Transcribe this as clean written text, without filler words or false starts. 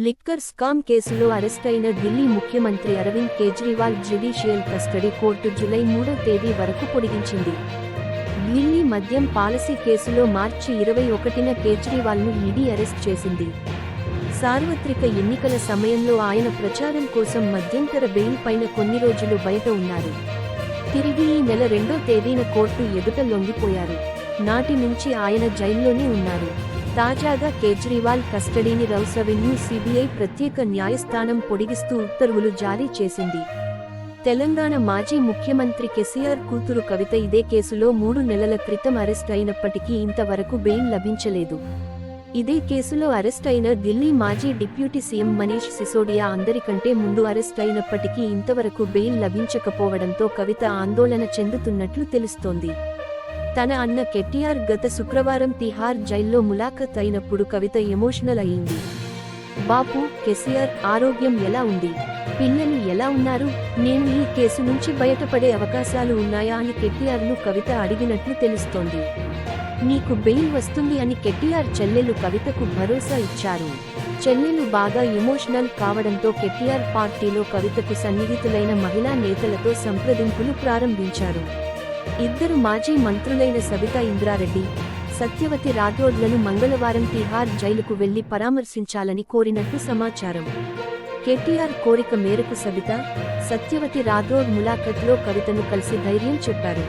Liquor scam కేసులో అరెస్టైన ఢిల్లీ ముఖ్యమంత్రి Arvind Kejriwal judicial custody court July 3వ తేదీ వరకు పొడిగించింది. ఢిల్లీ మద్యం పాలసీ కేసులో మార్చి 21న కేజ్రీవాల్ను ఈడీ అరెస్ట్ చేసింది. సార్వత్రిక ఎన్నికల సమయంలో ఆయన ప్రచారం కోసం మధ్యంతర బెయిల్ పైన కొన్ని రోజులు బయట ఉన్నారు. తిరిగి ఈ నెల 2వ తేదీన కోర్టు ఎదుట లొంగిపోయారు. నాటి నుంచి ఆయన జైల్లోనే ఉన్నారు. తాజాగా కేజ్రీవాల్ కస్టడీని రౌస్ అవెన్యూ సిబిఐ ప్రత్యేక న్యాయస్థానం పొడిగిస్తూ ఉత్తర్వులు జారీ చేసింది. తెలంగాణ మాజీ ముఖ్యమంత్రి కేసీఆర్ కూతురు కవిత ఇదే కేసులో 3 నెలల క్రితం అరెస్ట్ అయినప్పటికీ ఇంతవరకు బెయిల్ లభించలేదు. ఇదే కేసులో అరెస్ట్ అయిన ఢిల్లీ మాజీ డిప్యూటీ సీఎం మనీష్ సిసోడియా అందరికంటే ముందు అరెస్ట్ అయినప్పటికీ ఇంతవరకు బెయిల్ లభించకపోవడంతో కవిత ఆందోళన చెందుతున్నట్లు తెలుస్తోంది. తన అన్న కేటీఆర్ గత శుక్రవారం తిహార్ జైల్లో ములాఖత్ అయినప్పుడు కవిత ఎమోషనల్ అయింది. బాపు, కేసీఆర్ ఆరోగ్యం ఎలా ఉంది? పిల్లలు ఎలా ఉన్నారు? నేను ఈ కేసు నుంచి బయటపడే అవకాశాలు ఉన్నాయా అని కేటీఆర్ను కవిత అడిగినట్లు తెలుస్తోంది. నీకు బెయిల్ వస్తుంది అని కేటీఆర్ చెల్లెలు కవితకు భరోసా ఇచ్చారు. చెల్లెలు బాగా ఎమోషనల్ కావడంతో కేటీఆర్ పార్టీలో కవితకు సన్నిహితులైన మహిళా నేతలతో సంప్రదింపులు ప్రారంభించారు. ఇద్దరు మాజీ మంత్రులైన సబితా ఇంద్రారెడ్డి, సత్యవతి రాథోడ్లను మంగళవారం తిహార్ జైలుకు వెళ్లి పరామర్శించాలని కోరినట్టు సమాచారం. కేటీఆర్ కోరిక మేరకు సబితా, సత్యవతి రాథోడ్ ములాఖత్లో కవితను కలిసి ధైర్యం చెప్పారు.